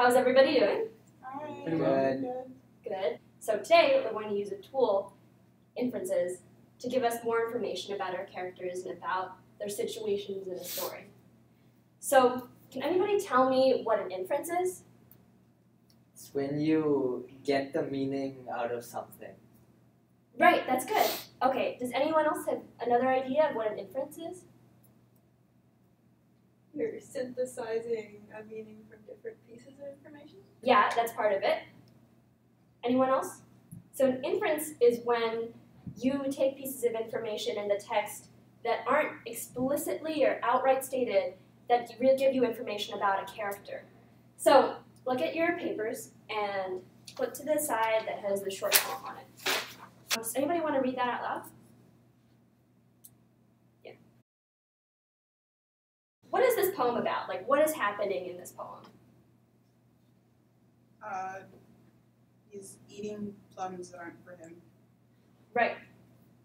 How's everybody doing? Pretty good. Good. So today we're going to use a tool, inferences, to give us more information about our characters and about their situations in a story. So can anybody tell me what an inference is? It's when you get the meaning out of something. Right, that's good. Okay, does anyone else have another idea of what an inference is? You're synthesizing a meaning from different pieces of information? Yeah, that's part of it. Anyone else? So an inference is when you take pieces of information in the text that aren't explicitly or outright stated that really give you information about a character. So look at your papers and flip to the side that has the short poem on it. Does anybody want to read that out loud? Yeah. What is this poem about? Like, what is happening in this poem? He's eating plums that aren't for him. Right.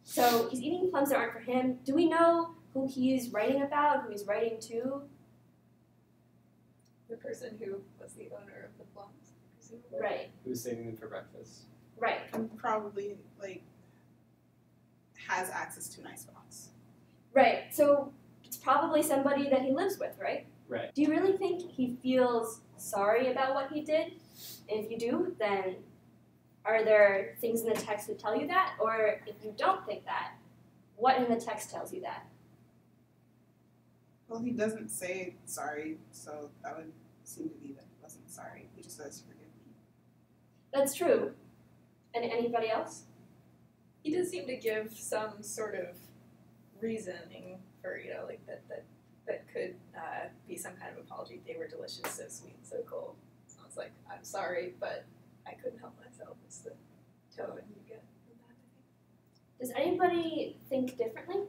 So he's eating plums that aren't for him. Do we know who he's writing about, who he's writing to? The person who was the owner of the plums, presumably. Right. Who's saving them for breakfast? Right. And probably, has access to nice spots. Right. So it's probably somebody that he lives with, right? Right. Do you really think he feels sorry about what he did? And if you do, then are there things in the text that tell you that? Or if you don't think that, what in the text tells you that? Well, he doesn't say sorry, so that would seem to be that he wasn't sorry. He just says forgive me. That's true. And anybody else? He does seem to give some sort of reasoning for, that could be some kind of apology. They were delicious, so sweet, so cold. Sounds like, I'm sorry, but I couldn't help myself. It's the tone you get from that, I think. Does anybody think differently?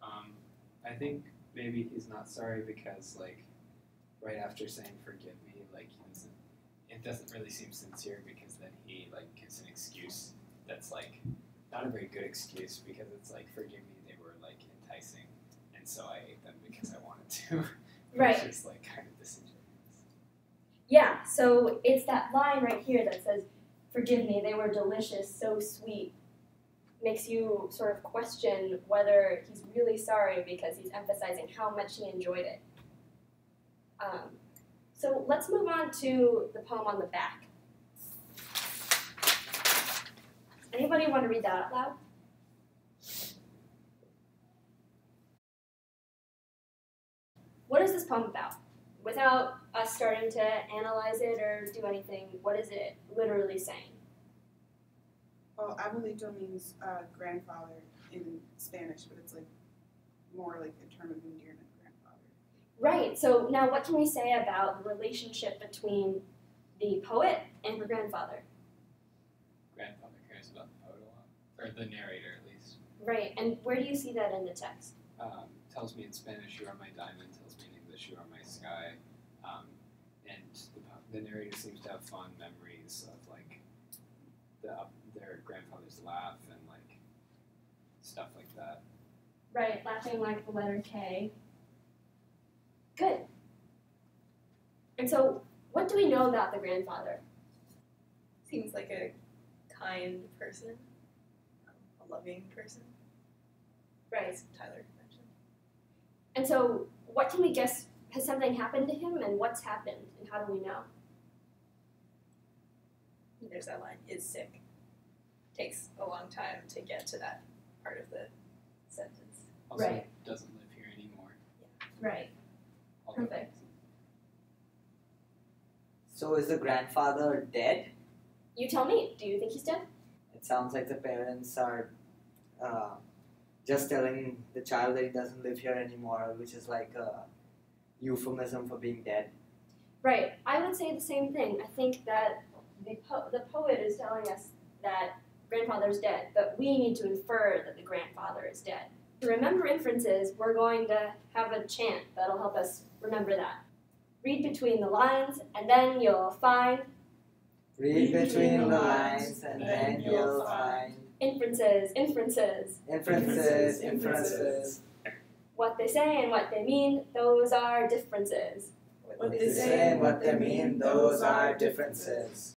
I think maybe he's not sorry because, right after saying "forgive me," it doesn't really seem sincere because then he gives an excuse that's not a very good excuse because it's "forgive me," they were enticing, and so I ate them because I wanted to. Right. It's just kind of disingenuous. Yeah, so it's that line right here that says, "Forgive me, they were delicious, so sweet." Makes you sort of question whether he's really sorry because he's emphasizing how much he enjoyed it. So let's move on to the poem on the back. Anybody want to read that out loud? What is this poem about? Without us starting to analyze it or do anything, what is it literally saying? Well, abuelito means grandfather in Spanish, but it's more like a term of endearment, grandfather. Right, so now what can we say about the relationship between the poet and her grandfather? Grandfather cares about the poet a lot, or the narrator at least. Right, and where do you see that in the text? Tells me in Spanish, "You are my diamond." Tells me in English, "You are my sky." And the narrator seems to have fond memories of their grandfather's laugh and stuff like that. Right, laughing like the letter K. Good. And so, what do we know about the grandfather? Seems like a kind person, a loving person, Right. as Tyler mentioned. And so, what can we guess? Has something happened to him, and what's happened, and how do we know? There's that line, is sick. Takes a long time to get to that part of the sentence. Also, Right. doesn't live here anymore. Right. Although- Perfect. So is the grandfather dead? You tell me, do you think he's dead? It sounds like the parents are just telling the child that he doesn't live here anymore, which is like a euphemism for being dead. Right. I would say the same thing. I think that the poet is telling us that grandfather's dead, but we need to infer that the grandfather is dead. To remember inferences, we're going to have a chant that'll help us remember that. Read between the lines, and then you'll find Read between the lines, and then you'll find inferences, inferences. inferences, inferences. What they say and what they mean, those are differences. What What they say and what they mean, those are differences.